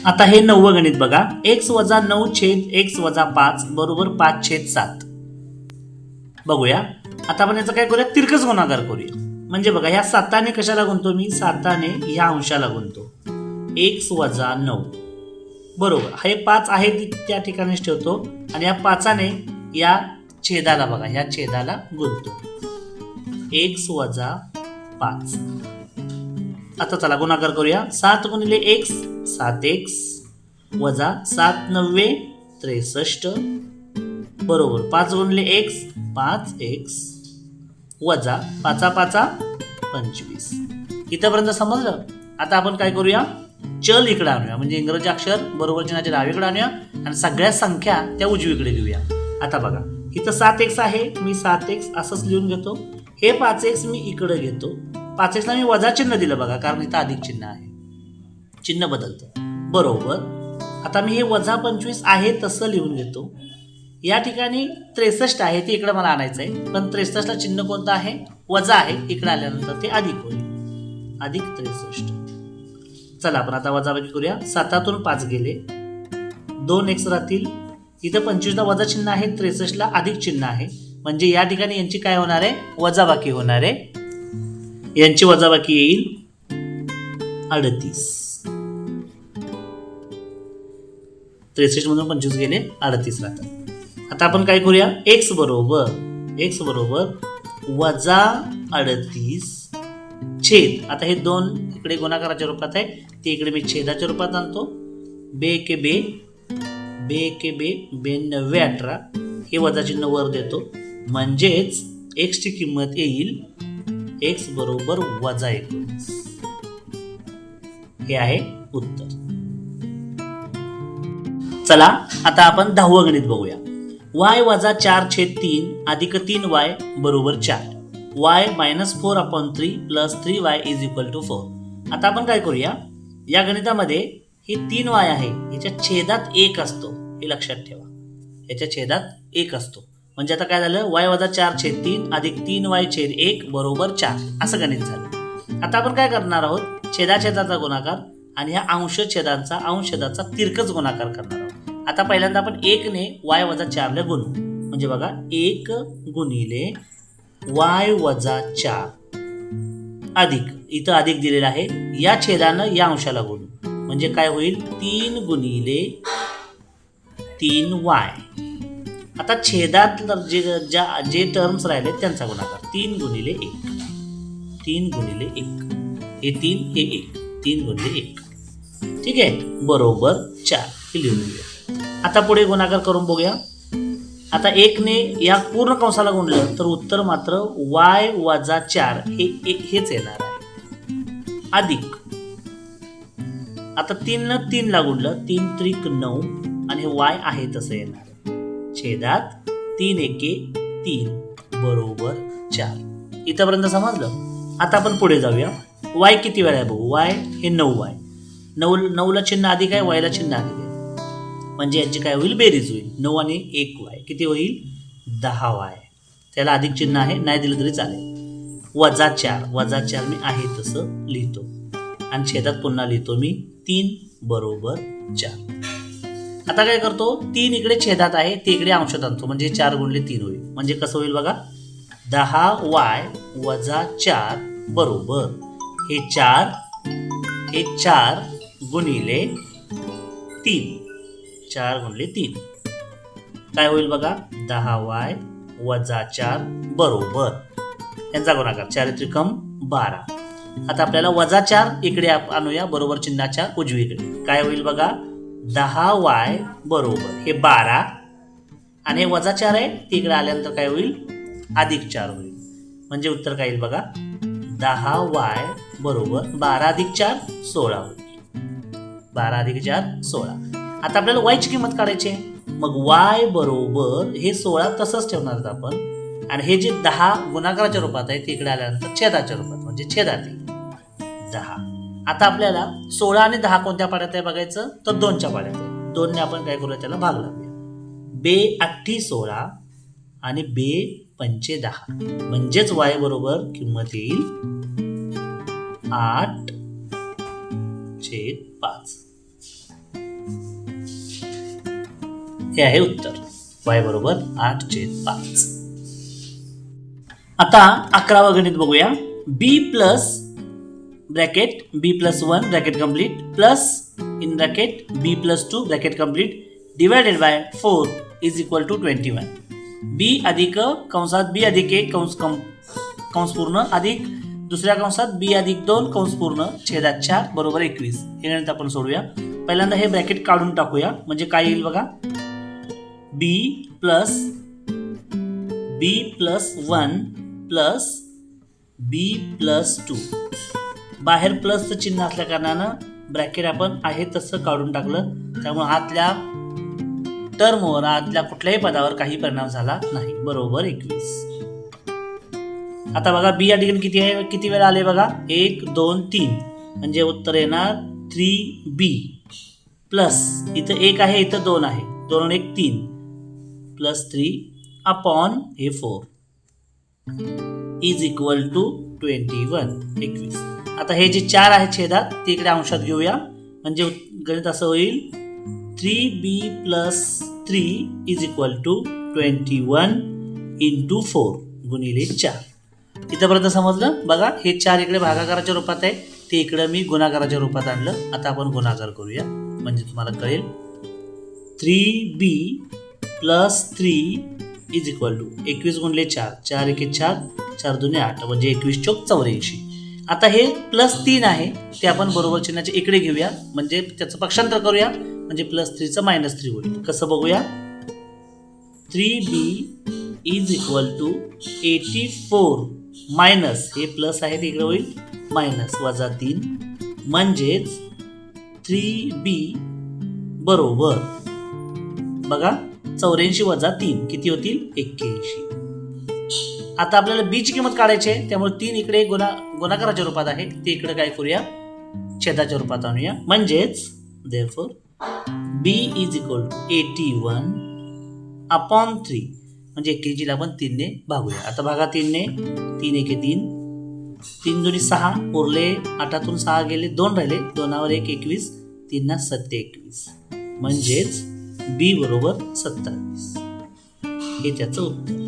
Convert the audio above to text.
आता हे 9वे गणित बघा. x वजा 9 छेद x वजा 5 बरोबर 5 छेद 7. बघूया. आता आपण याचा काय करूया, तिरकस गुणाकार करूया. म्हणजे बघा, ह्या 7ने कशाला गुणतो मी, 7ने ह्या अंशाला गुणतो. x वजा 9 बरोबर, हे 5 आहे त्या ठिकाणीच ठेवतो आणि या 5ने या छेदाला बघा, ह्या छेदाला गुणतो. x वजा 5. आता चला गुणाकार करूया. 7 गुणिले x 7x वजा 7 9 63 बरोबर 5 गुणिले x 5x वजा 5 5 25. इथपर्यंत समजलं. आता आपण काय करूया, चल इकडे आणूया, म्हणजे इंग्रजी अक्षर बरोबर चिन्हाच्या डावीकडे आणूया आणि सगळ्या संख्या त्या उजवीकडे घेऊया. आता बघा, इथं 7x आहे, मी 7x असंच लिहून घेतो. हे 5x मी इकडे घेतो. 5x ला मी वजा चिन्ह दिलं बघा, कारण इथं अधिक चिन्ह आहे, चिन्ह बदलतं बरोबर. आता मी हे वजा 25 आहे तसं लिहून घेतो. या ठिकाणी 63 आहे, ते इकडे मला आणायचं आहे, पण 63 ला चिन्ह कोणतं आहे, वजा आहे. इकडे आल्यानंतर ते अधिक होईल, अधिक 63. चला आपण आता वजाबाकी करूया. 7तून 5 गेले, 2x राहतील. इथं 25 ला वजा चिन्ह आहे, 63 ला अधिक चिन्ह आहे, म्हणजे या ठिकाणी यांची काय होणार आहे, वजाबाकी होणार आहे. यांची वजाबाकी येईल 38. 63 मधून 25 गेले, 38 राहतात. आता आपण काय करूया, x बरोबर वजा 38 छेद. आता हे 2 इकडे गुणाकाराच्या रूपात आहे, ते इकडे मी छेदाच्या रूपात आणतो. बे के बे 90 18 हे वजा चिन्ह वर देतो, म्हणजेच x ची किंमत येईल x बरोबर वजा 19. हे आहे उत्तर. चला आता आपण 10वं गणित बघूया. y वजा 4 छेद 3 अधिक 3y बरोबर 4. y -4/3 plus 3y is equal to 4. आता आपण काय करूया, या गणितामध्ये हे 3y आहे, याच्या छेदात 1 असतो, हे लक्षात ठेवा. याच्या छेदात 1 असतो, म्हणजे आता काय झालं, y वजा 4 छेद 3 अधिक 3y छेद 1 बरोबर 4 असं गणित झालं. आता आपण काय करणार आहोत, छेदाछेदाचा गुणाकार आणि ह्या अंश छेदाचा तिरकस गुणाकार करणार आहोत. आता पहिल्यांदा आपण 1 ने y वजा 4 ला गुणू, म्हणजे बघा 1 गुणिले y वजा 4 अधिक, इथं अधिक दिलेला आहे, या छेदानं या अंशाला गुणू, म्हणजे काय होईल 3 गुणिले 3y. आता छेदात जे टर्म्स राहिले त्यांचा गुणाकार 3 गुणिले 1 हे 3 हे 1 3 गुणिले 1 ठीक आहे बरोबर 4 हे लिहून घेऊया. आता पुढे गुणाकार करून बघूया. आता 1 ने या पूर्ण कंसाला गुणलं तर उत्तर मात्र y वजा 4 हेच येणार आहे अधिक. आता 3 न 3 ला गुणलं 3 त्रिक 9 आणि हे y आहे तसं येणार छेदात 3 एके 3 बरोबर 4. इथपर्यंत समजलं. आता आपण पुढे जाऊया. y किती वेळा आहे बघू. y हे 9y, 9 ला चिन्ह अधिक आहे, y ला चिन्ह अधिक आहे, म्हणजे यांची काय होईल बेरीज होईल. 9 आणि 1y किती होईल 10y. त्याला अधिक चिन्ह आहे, नाही दिलं तरी चालेल. वजा 4 मी आहे तसं लिहितो आणि छेदात पुन्हा लिहितो मी 3 बरोबर 4. आता काय करतो, 3 इकडे छेदात आहे, ते इकडे अंशात आणतो, म्हणजे 4 गुणिले 3 होईल, म्हणजे कसं होईल बघा 10y वजा 4 बरोबर हे 4 गुणिले 3 काय होईल बघा 10y वजा 4 बरोबर यांचा गुणाकार 4 त्रिकम 12. आता आपल्याला वजा 4 इकडे आणूया बरोबर चिन्हाच्या उजवीकडे. काय होईल बघा 10y बरोबर हे 12 आणि हे वजा 4 आहे, तिकडे आल्यानंतर काय होईल अधिक 4 होईल, म्हणजे उत्तर काय येईल बघा 10y बरोबर 12 अधिक 4 16 होईल. 12 अधिक 4 16. आता आपल्याला y ची किंमत काढायची आहे, मग y बरोबर हे 16 तसंच ठेवणार आहोत आपण, आणि हे जे 10 गुणाकाराच्या रूपात आहे ते इकडे आल्यानंतर छेदाच्या रूपात, म्हणजे छेदात येईल 10. आता आपल्याला 16 आणि 10 कोणत्या पाड्यात आहे बघायचं, तर 2च्या पाड्यात आहे. 2 ने आपण काय करूया त्याला भाग लावूया. बे 8 16 आणि बे पंचे 10 म्हणजेच y बरोबर किंमत येईल 8/5. हे आहे उत्तर. y बरोबर 8/5. आता 11वा गणित बघूया. b plus bracket b plus 1 bracket complete plus in bracket b plus 2 bracket complete divided by 4 is equal to 21. b अधिक कंसात b अधिक 1 कंस पूर्ण अधिक दुसऱ्या कंसात b अधिक 2 कंस पूर्ण छेदात 4 बरोबर 21. हे गणित आपण सोडूया. पहिल्यांदा हे ब्रॅकेट काढून टाकूया. म्हणजे काय येईल बघा. b plus 1 plus b plus 2. बाहेर प्लसचं चिन्ह असल्या कारणानं ब्रॅकेट आपण आहे तसं काढून टाकलं. त्यामुळे आतल्या टर्मवर आतल्या कुठल्याही पदावर काही परिणाम झाला नाही. बरोबर 21. आता बघा बी या ठिकाणी किती वेळा आले बघा. 1 2 3 म्हणजे उत्तर येणार 3b प्लस इथं 1 आहे इथं 2 आहे 2 आणि 1 3 प्लस 3 अपॉन हे 4 इज इक्वल टू 21. आता हे जे 4 आहे छेदात ते इकडे अंशात घेऊया. म्हणजे गणित असं होईल 3b plus 3 is equal to 21 into 4 गुणिले 4. इथंपर्यंत समजलं बघा. हे 4 इकडे भागाकाराच्या रूपात आहे ते इकडे मी गुणाकाराच्या रूपात आणलं. आता आपण गुणाकार करूया म्हणजे तुम्हाला कळेल. 3b plus 3 is equal to 21 गुणिले 4 4 1 4 4 2 8 म्हणजे 21 चौक 84. आता हे प्लस 3 आहे ते आपण बरोबर चिन्हाच्या इकडे घेऊया. म्हणजे त्याचं पक्षांतर करूया. म्हणजे प्लस 3चं -3 होईल. कसं बघूया. 3b is equal to 84 minus हे प्लस आहे ते इकडे होईल मायनस वजा 3 म्हणजेच 3b बरोबर बघा 84 वजा 3 किती होतील 81. आता आपल्याला b ची किंमत काढायची आहे. त्यामुळे 3 इकडे गुणाकाराच्या रूपात आहे ते इकडे काय करूया छेदाच्या रूपात आणूया. म्हणजेच therefore b is equal to 81 upon 3 म्हणजे 81 ला आपण 3 ने भागूया. आता भागा 3 ने 3 1 3 3 2 6 उरले 8तून 6 गेले 2 राहिले 2वर 1 21 3 7 21 म्हणजेच b बरोबर 27. हे त्याचं उत्तर.